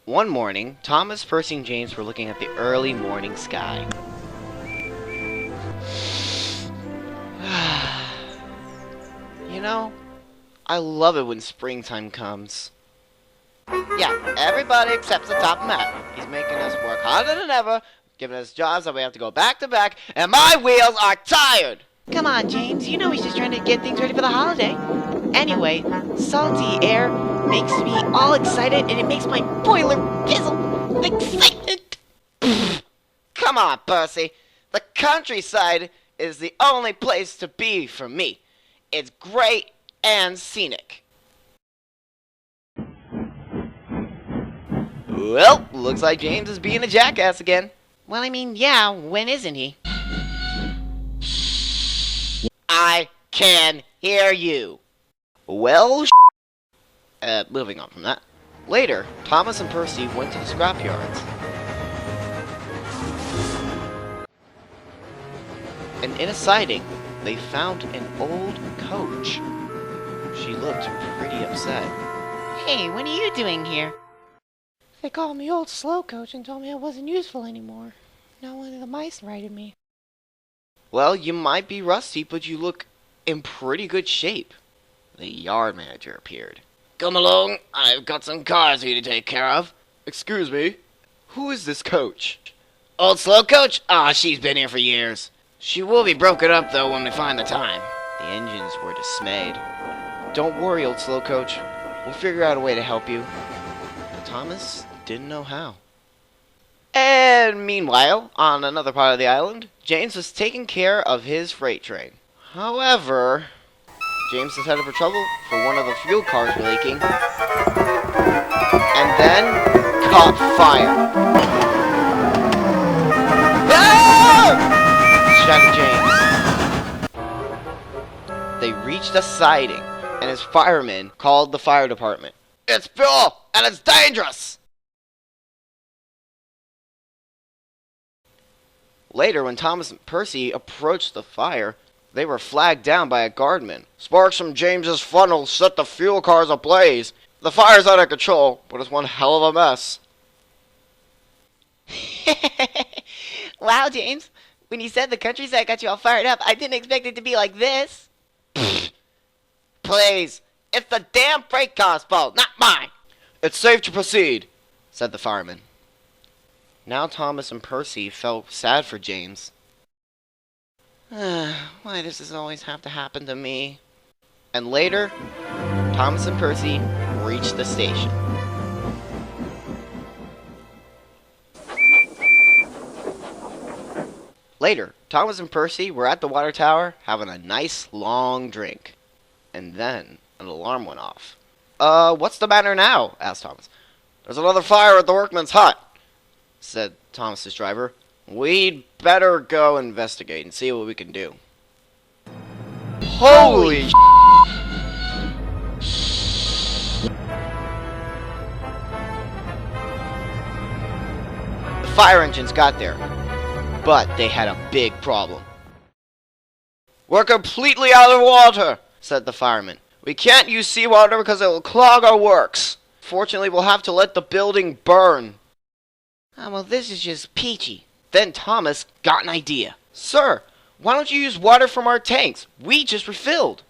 One morning, Thomas, Percy, and James were looking at the early morning sky. You know, I love it when springtime comes. Yeah, everybody except the top man. He's making us work harder than ever, giving us jobs that we have to go back to back, and my wheels are tired! Come on, James. You know he's just trying to get things ready for the holiday. Anyway, salty air makes me all excited, and it makes my boiler fizzle. Excitement! Come on, Percy. The countryside is the only place to be for me. It's great and scenic. Well, looks like James is being a jackass again. Well, I mean, yeah, when isn't he? I can hear you. Well, moving on from that. Later, Thomas and Percy went to the scrapyards. And in a siding, they found an old coach. She looked pretty upset. Hey, what are you doing here? They called me old slow coach and told me I wasn't useful anymore. Not one of the mice righted me. Well, you might be rusty, but you look in pretty good shape. The yard manager appeared. Come along, I've got some cars for you to take care of. Excuse me, who is this coach? Old slow coach? Ah, she's been here for years. She will be broken up, though, when we find the time. The engines were dismayed. Don't worry, old slow coach. We'll figure out a way to help you. But Thomas didn't know how. And meanwhile, on another part of the island, James was taking care of his freight train. However, James was headed for trouble for one of the fuel cars were leaking. And then caught fire. Ah! Shouted James. They reached a siding, and his firemen called the fire department. It's fuel, and it's dangerous! Later, when Thomas and Percy approached the fire, they were flagged down by a guardman. Sparks from James's funnel set the fuel cars ablaze. The fire's out of control, but it's one hell of a mess. Wow, James. When you said the countryside got you all fired up, I didn't expect it to be like this. Please, it's the damn freight car's fault, not mine. It's safe to proceed, said the fireman. Now Thomas and Percy felt sad for James. Why does this always have to happen to me? And later, Thomas and Percy reached the station. Later, Thomas and Percy were at the water tower having a nice long drink. And then an alarm went off. What's the matter now? Asked Thomas. There's another fire at the workman's hut, said Thomas's driver. We'd better go investigate and see what we can do. Holy The fire engines got there, but they had a big problem. We're completely out of water, said the fireman. We can't use seawater because it will clog our works. Fortunately, we'll have to let the building burn. Oh, well, this is just peachy. Then Thomas got an idea. Sir, why don't you use water from our tanks? We just refilled.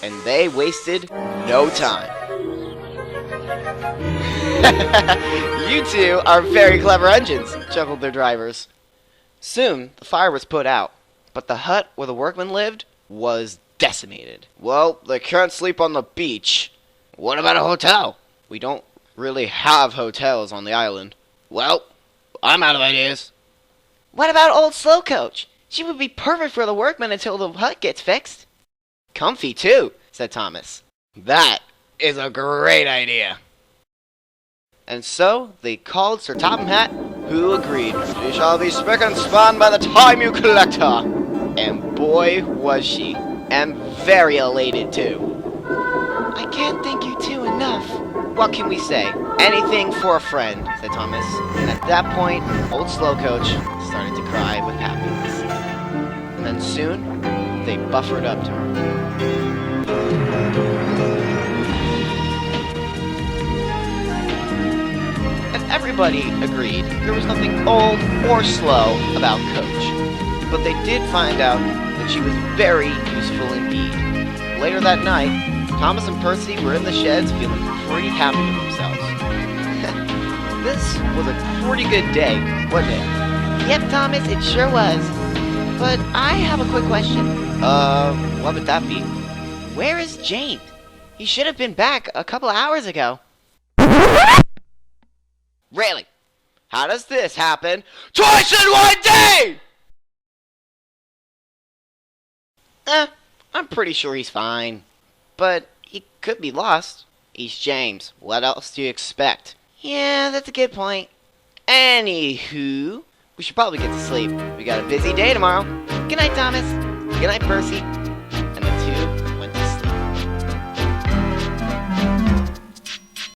And they wasted no time. You two are very clever engines, chuckled their drivers. Soon, the fire was put out, but the hut where the workmen lived was decimated. Well, they can't sleep on the beach. What about a hotel? We don't really have hotels on the island. Well, I'm out of ideas. What about old slow coach? She would be perfect for the workmen until the hut gets fixed. Comfy, too, said Thomas. That is a great idea. And so they called Sir Topham Hatt, who agreed. She shall be spick and span by the time you collect her. And boy, was she. And very elated, too. I can't thank you two enough. What can we say? Anything for a friend, said Thomas. And at that point, old slow coach started to cry with happiness. And then soon, they buffered up to her. Everybody agreed there was nothing old or slow about Coach. But they did find out that she was very useful indeed. Later that night, Thomas and Percy were in the sheds feeling pretty happy with themselves. This was a pretty good day, wasn't it? Yep, Thomas, it sure was. But I have a quick question. What would that be? Where is James? He should have been back a couple of hours ago. Really? How does this happen twice in one day? I'm pretty sure he's fine. But he could be lost. He's James. What else do you expect? Yeah, that's a good point. Anywho, we should probably get to sleep. We got a busy day tomorrow. Good night, Thomas. Good night, Percy.